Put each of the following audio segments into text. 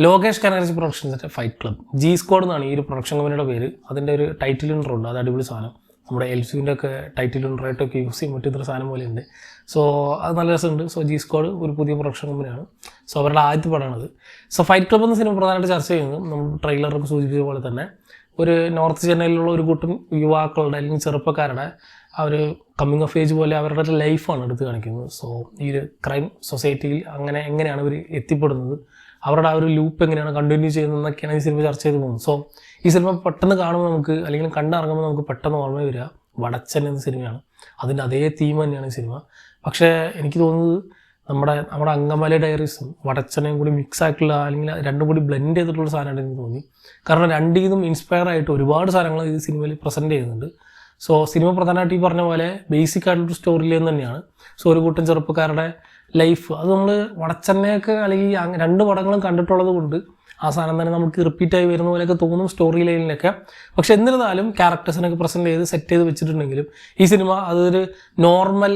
ലോകേഷ് കനകരാജ് പ്രൊഡക്ഷൻസിൻ്റെ Fight Club G Squad എന്നാണ് ഈ ഒരു പ്രൊഡക്ഷൻ കമ്പനിയുടെ പേര്. അതിൻ്റെ ഒരു ടൈറ്റിൽ ഇൻട്രോ ഉണ്ട്, അത് അടിപൊളി സാധനം. നമ്മുടെ എൽസുവിൻ്റെ ഒക്കെ ടൈറ്റിൽ ഇൻട്രോയിട്ടൊക്കെ യൂസ് ചെയ്യും മറ്റൊരു സാധനം പോലെ ഉണ്ട്. സോ അത് നല്ല രസമുണ്ട്. സോ ജി സ്ക്വാഡ് ഒരു പുതിയ പ്രൊഡക്ഷൻ കമ്പനിയാണ്. സോ അവരുടെ ആദ്യത്തെ പടമാണത്. സോ ഫൈറ്റ് ക്ലബ് എന്ന സിനിമ പ്രധാനമായിട്ട് ചർച്ച ചെയ്യുന്നത് നമ്മൾ ട്രെയിലറൊക്കെ സൂചിപ്പിച്ച പോലെ തന്നെ ഒരു നോർത്ത് ചെന്നൈയിലുള്ള ഒരു കൂട്ടം യുവാക്കളുടെ അല്ലെങ്കിൽ ചെറുപ്പക്കാരുടെ ആ ഒരു കമ്മിങ് ഓഫ് ഏജ് പോലെ അവരുടെ ഒരു ലൈഫാണ് എടുത്ത് കാണിക്കുന്നത്. സോ ഈ ഒരു ക്രൈം സൊസൈറ്റിയിൽ എങ്ങനെയാണ് ഇവർ എത്തിപ്പെടുന്നത്, അവരുടെ ആ ഒരു ലൂപ്പ് എങ്ങനെയാണ് കണ്ടിന്യൂ ചെയ്യുന്നതെന്നൊക്കെയാണ് ഈ സിനിമ ചർച്ച ചെയ്ത് പോകുന്നത്. സോ ഈ സിനിമ പെട്ടെന്ന് കാണുമ്പോൾ നമുക്ക് അല്ലെങ്കിൽ കണ്ടിറങ്ങുമ്പോൾ നമുക്ക് പെട്ടെന്ന് ഓർമ്മ വരിക വടച്ചൻ എന്ന സിനിമയാണ്. അതിൻ്റെ അതേ തീം തന്നെയാണ് ഈ സിനിമ. പക്ഷേ എനിക്ക് തോന്നുന്നത് നമ്മുടെ അങ്കമാലി ഡയറീസും വടച്ചനെയും കൂടി മിക്സ് ആയിട്ടുള്ള അല്ലെങ്കിൽ രണ്ടും കൂടി ബ്ലെൻഡ് ചെയ്തിട്ടുള്ള സാധനമായിട്ട് എനിക്ക് തോന്നി. കാരണം രണ്ടിൽ നിന്നും ഇൻസ്പയർ ആയിട്ട് ഒരുപാട് സാധനങ്ങൾ ഈ സിനിമയിൽ പ്രസൻറ്റ് ചെയ്യുന്നുണ്ട്. സോ സിനിമ പ്രധാനമായിട്ട് ഈ പറഞ്ഞ പോലെ ബേസിക് ആയിട്ടുള്ളൊരു സ്റ്റോറി ലൈൻ തന്നെയാണ്. സോ ഒരു കൂട്ടം ചെറുപ്പക്കാരുടെ ലൈഫ് അത് നമ്മൾ വടച്ചനെയൊക്കെ അല്ലെങ്കിൽ രണ്ട് പടങ്ങളും കണ്ടിട്ടുള്ളത് കൊണ്ട് ആ സാധനം തന്നെ നമുക്ക് റിപ്പീറ്റായി വരുന്ന പോലെയൊക്കെ തോന്നും സ്റ്റോറി ലൈനിലൊക്കെ. പക്ഷെ എന്നിരുന്നാലും ക്യാരക്ടേഴ്സിനൊക്കെ പ്രസൻറ്റ് ചെയ്ത് സെറ്റ് ചെയ്ത് വെച്ചിട്ടുണ്ടെങ്കിലും ഈ സിനിമ അതൊരു നോർമൽ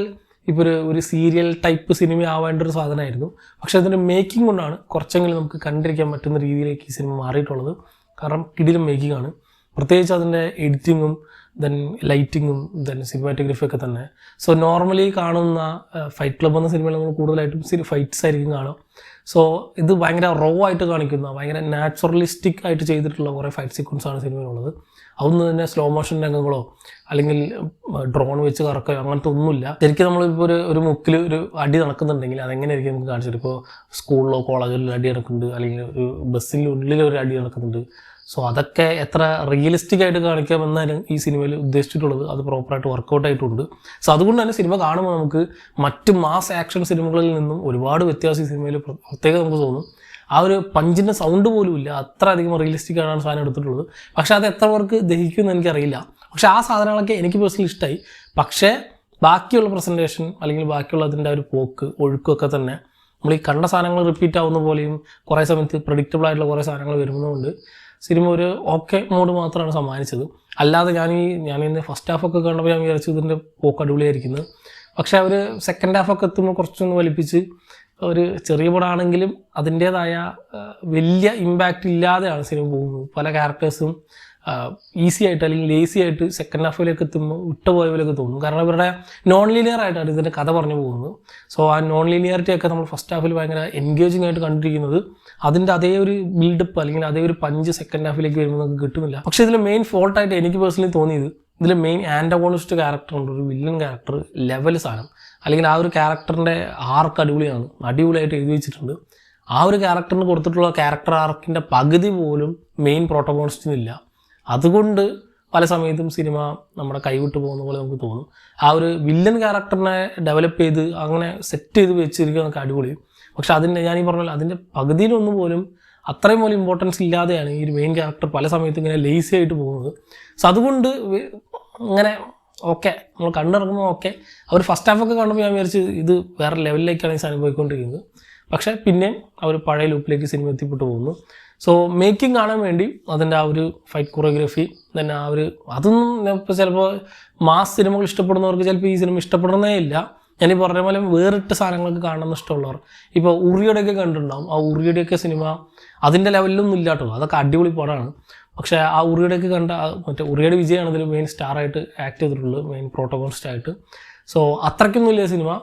ഇപ്പോൾ ഒരു സീരിയൽ ടൈപ്പ് സിനിമ ആവേണ്ട ഒരു സാധനമായിരുന്നു. പക്ഷേ അതിൻ്റെ മേക്കിംഗ് കൊണ്ടാണ് കുറച്ചെങ്കിലും നമുക്ക് കണ്ടിരിക്കാൻ പറ്റുന്ന രീതിയിലേക്ക് ഈ സിനിമ മാറിയിട്ടുള്ളത്. കാരണം കിടിലം മേക്കിംഗ് ആണ്, പ്രത്യേകിച്ച് അതിൻ്റെ എഡിറ്റിങ്ങും ദെൻ ലൈറ്റിങ്ങും ദെൻ സിനിമാറ്റോഗ്രഫിയൊക്കെ തന്നെ. സോ നോർമലി കാണുന്ന ഫൈറ്റ് ക്ലബ് എന്ന സിനിമയിൽ നമ്മൾ കൂടുതലായിട്ടും ഫൈറ്റ്സ് ആയിരിക്കും കാണാം. സോ ഇത് ഭയങ്കര റോ ആയിട്ട് കാണിക്കുന്ന ഭയങ്കര നാച്ചുറലിസ്റ്റിക് ആയിട്ട് ചെയ്തിട്ടുള്ള കുറേ ഫൈറ്റ് സീക്വൻസാണ് സിനിമയിലുള്ളത്. അതൊന്നും തന്നെ സ്ലോ മോഷൻ രംഗങ്ങളോ അല്ലെങ്കിൽ ഡ്രോൺ വെച്ച് കറക്കുകയോ അങ്ങനത്തെ ഒന്നുമില്ല. ശരിക്കും നമ്മളിപ്പോൾ ഒരു മുക്കിൽ ഒരു അടി നടക്കുന്നുണ്ടെങ്കിൽ അതെങ്ങനെയായിരിക്കും നമുക്ക് കാണിച്ചിട്ട്, ഇപ്പോൾ സ്കൂളിലോ കോളേജിലോ അടി നടക്കുന്നുണ്ട് അല്ലെങ്കിൽ ഒരു ബസ്സിൻ്റെ ഉള്ളിൽ ഒരു അടി നടക്കുന്നുണ്ട്. സോ അതൊക്കെ എത്ര റിയലിസ്റ്റിക് ആയിട്ട് കാണിക്കാമെന്നാണ് ഈ സിനിമയിൽ ഉദ്ദേശിച്ചിട്ടുള്ളത്. അത് പ്രോപ്പറായിട്ട് വർക്കൗട്ട് ആയിട്ടുണ്ട്. സോ അതുകൊണ്ട് തന്നെ സിനിമ കാണുമ്പോൾ നമുക്ക് മറ്റ് മാസ് ആക്ഷൻ സിനിമകളിൽ നിന്നും ഒരുപാട് വ്യത്യാസം ഈ സിനിമയിൽ പ്രത്യേകം നമുക്ക് തോന്നും. ആ ഒരു പഞ്ചിൻ്റെ സൗണ്ട് പോലും ഇല്ല, അത്ര അധികം റിയലിസ്റ്റിക് ആണ് സാധനം എടുത്തിട്ടുള്ളത്. പക്ഷേ അത് എത്ര പേർക്ക് ദഹിക്കുമെന്ന് എനിക്കറിയില്ല. പക്ഷേ ആ സാധനങ്ങളൊക്കെ എനിക്ക് പേഴ്സണലി ഇഷ്ടമായി. പക്ഷേ ബാക്കിയുള്ള പ്രസൻറ്റേഷൻ അല്ലെങ്കിൽ ബാക്കിയുള്ള അതിൻ്റെ ഒരു പോക്ക് ഒഴുക്കൊക്കെ തന്നെ നമ്മൾ ഈ കണ്ട സാധനങ്ങൾ റിപ്പീറ്റ് ആവുന്ന പോലെയും കുറേ സമയത്ത് പ്രഡിക്റ്റബിൾ ആയിട്ടുള്ള കുറേ സാധനങ്ങൾ വരുന്നതുകൊണ്ട് സിനിമ ഒരു ഓക്കെ മോഡ് മാത്രമാണ് സമ്മാനിച്ചത്. അല്ലാതെ ഞാൻ ഇന്ന് ഫസ്റ്റ് ഹാഫൊക്കെ കണ്ടപ്പോൾ ഞാൻ വിചാരിച്ചു ഇതിൻ്റെ പോക്ക് അടിപൊളിയായിരിക്കുന്നത്. പക്ഷേ അവർ സെക്കൻഡ് ഹാഫൊക്കെ എത്തുമ്പോൾ കുറച്ചൊന്ന് വലിപ്പിച്ച് ഒരു ചെറിയ പടമാണെങ്കിലും അതിൻ്റേതായ വലിയ ഇമ്പാക്റ്റ് ഇല്ലാതെയാണ് സിനിമ പോകുന്നത്. പല ക്യാരക്ടേഴ്സും ഈസി ആയിട്ട് അല്ലെങ്കിൽ ലേസി ആയിട്ട് സെക്കൻഡ് ഹാഫിലേക്ക് എത്തുമ്പോൾ വിട്ടുപോയ പോലെയൊക്കെ തോന്നും. കാരണം ഇവരുടെ നോൺ ലീനിയർ ആയിട്ടാണ് ഇതിൻ്റെ കഥ പറഞ്ഞു പോകുന്നത്. സോ ആ നോൺ ലീനിയറിറ്റി ഒക്കെ നമ്മൾ ഫസ്റ്റ് ഹാഫിൽ ഭയങ്കര എൻഗേജിങ് ആയിട്ട് കണ്ടിരിക്കുന്നത് അതിൻ്റെ അതേ ഒരു ബിൽഡപ്പ് അല്ലെങ്കിൽ അതേ ഒരു പഞ്ച് സെക്കൻഡ് ഹാഫിലേക്ക് വരുമ്പോൾ നമുക്ക് കിട്ടുന്നില്ല. പക്ഷേ ഇതിൽ മെയിൻ ഫോൾട്ടായിട്ട് എനിക്ക് പേഴ്സണലി തോന്നിയത് ഇതിൽ മെയിൻ ആൻറ്റഗോണിസ്റ്റ് ക്യാരക്ടറുണ്ട്, ഒരു വില്ലൻ ക്യാരക്ടർ ലെവൽ സാധനം, അല്ലെങ്കിൽ ആ ഒരു ക്യാരക്ടറിൻ്റെ ആർക്ക് അടിപൊളിയായിട്ട് എഴുതി വെച്ചിട്ടുണ്ട്. ആ ഒരു ക്യാരക്ടറിന് കൊടുത്തിട്ടുള്ള ക്യാരക്ടർ ആർക്കിൻ്റെ പകുതി പോലും മെയിൻ പ്രോട്ടഗോണിസ്റ്റിനില്ല. അതുകൊണ്ട് പല സമയത്തും സിനിമ നമ്മുടെ കൈവിട്ട് പോകുന്ന പോലെ നമുക്ക് തോന്നും. ആ ഒരു വില്ലൻ ക്യാരക്ടറിനെ ഡെവലപ്പ് ചെയ്ത് അങ്ങനെ സെറ്റ് ചെയ്ത് വെച്ചിരിക്കുന്നതൊക്കെ അടിപൊളി. പക്ഷെ ഞാനീ പറഞ്ഞാൽ അതിൻ്റെ പകുതിയിലൊന്നും പോലും അത്രയും പോലും ഇമ്പോർട്ടൻസ് ഇല്ലാതെയാണ് ഈ ഒരു മെയിൻ ക്യാരക്ടർ പല സമയത്തും ഇങ്ങനെ ലേസി ആയിട്ട് പോകുന്നത്. സോ അതുകൊണ്ട് ഇങ്ങനെ ഓക്കെ നമ്മൾ കണ്ടിറങ്ങുമ്പോൾ ഓക്കെ അവർ ഫസ്റ്റ് ഹാഫൊക്കെ കാണുമ്പോൾ ഞാൻ വിചാരിച്ച് ഇത് വേറെ ലെവലിലേക്കാണ് ഈ സാധനം പോയിക്കൊണ്ടിരിക്കുന്നത്. പക്ഷേ പിന്നെയും അവർ പഴയ ലൂപ്പിലേക്ക് സിനിമ എത്തിപ്പെട്ടു പോകുന്നു. സോ മേക്കിംഗ് കാണാൻ വേണ്ടി അതിൻ്റെ ആ ഒരു ഫൈറ്റ് കൊറിയോഗ്രഫി തന്നെ അതൊന്നും ഇപ്പോൾ ചിലപ്പോൾ മാസ് സിനിമകൾ ഇഷ്ടപ്പെടുന്നവർക്ക് ചിലപ്പോൾ ഈ സിനിമ ഇഷ്ടപ്പെടുന്നേ ഇല്ല. ഞാനീ പറഞ്ഞ പോലെ വേറിട്ട സാധനങ്ങളൊക്കെ കാണണമെന്ന് ഇഷ്ടമുള്ളവർ ഇപ്പോൾ ഉറിയുടെയൊക്കെ കണ്ടിട്ടുണ്ടാവും. ആ ഉറിയുടെയൊക്കെ സിനിമ അതിൻ്റെ ലെവലിലൊന്നും ഇല്ലാട്ടോ, അതൊക്കെ അടിപൊളി പടമാണ്. പക്ഷേ ആ ഉറിയുടെയൊക്കെ കണ്ട മറ്റേ ഉറിയുടെ വിജയമാണ് ഇതിൽ മെയിൻ സ്റ്റാറായിട്ട് ആക്ട് ചെയ്തിട്ടുള്ളത്, മെയിൻ പ്രോട്ടഗോണിസ്റ്റായിട്ട്. സോ അത്രയ്ക്കൊന്നും ഇല്ല സിനിമ.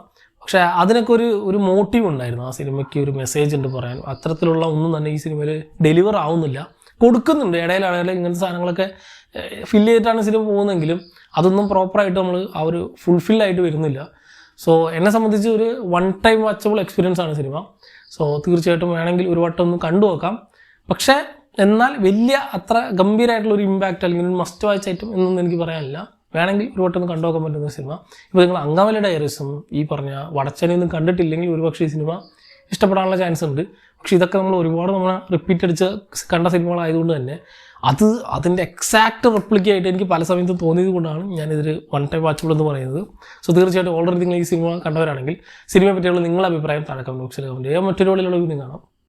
പക്ഷേ അതിനൊക്കെ ഒരു മോട്ടീവ് ഉണ്ടായിരുന്നു. ആ സിനിമയ്ക്ക് ഒരു മെസ്സേജ് ഉണ്ട് പറയാൻ. അത്തരത്തിലുള്ള ഒന്നും തന്നെ ഈ സിനിമയിൽ ഡെലിവർ ആവുന്നില്ല. കൊടുക്കുന്നുണ്ട് ഇടയിലാണെങ്കിൽ ഇങ്ങനത്തെ സാധനങ്ങളൊക്കെ ഫില്ല് ചെയ്തിട്ടാണ് സിനിമ പോകുന്നതെങ്കിലും അതൊന്നും പ്രോപ്പറായിട്ട് നമ്മൾ ആ ഒരു ഫുൾഫില്ലായിട്ട് വരുന്നില്ല. സോ എന്നെ സംബന്ധിച്ച് ഒരു വൺ ടൈം വാച്ചബിൾ എക്സ്പീരിയൻസ് ആണ് സിനിമ. സോ തീർച്ചയായിട്ടും വേണമെങ്കിൽ ഒരു വട്ടം ഒന്ന് കണ്ടു നോക്കാം. പക്ഷേ എന്നാൽ വലിയ അത്ര ഗംഭീരമായിട്ടുള്ളൊരു ഇമ്പാക്റ്റ് അല്ലെങ്കിൽ ഒരു മസ്റ്റ് വാച്ച് ഐറ്റം എന്നൊന്നും എനിക്ക് പറയാനില്ല. വേണമെങ്കിൽ ഒരു വട്ടം ഒന്ന് കണ്ടുനോക്കാൻ പറ്റുന്ന സിനിമ. ഇപ്പോൾ നിങ്ങൾ അങ്കമാലി ഡയറീസും ഈ പറഞ്ഞ വടച്ചനെയൊന്നും കണ്ടിട്ടില്ലെങ്കിൽ ഒരുപക്ഷെ ഈ സിനിമ ഇഷ്ടപ്പെടാനുള്ള ചാൻസ് ഉണ്ട്. പക്ഷേ ഇതൊക്കെ ഒരുപാട് റിപ്പീറ്റ് അടിച്ച് കണ്ട സിനിമകളായതുകൊണ്ട് തന്നെ അതിൻ്റെ എക്സാക്റ്റ് റെപ്ലിക്കായിട്ട് എനിക്ക് പല സമയത്തും തോന്നിയത് കൊണ്ടാണ് ഞാനിതൊരു വൺ ടൈം വാച്ചബിൾ എന്ന് പറയുന്നത്. സോ തീർച്ചയായിട്ടും ഓൾറെഡി നിങ്ങൾ ഈ സിനിമ കണ്ടവരാണെങ്കിൽ സിനിമയെ പറ്റിയുള്ള നിങ്ങളുടെ അഭിപ്രായം താഴെ കമന്റ് ബോക്സിൽ കമന്റ് ചെയ്യുക. മറ്റൊരു വീഡിയോയിലുള്ള കാണാം.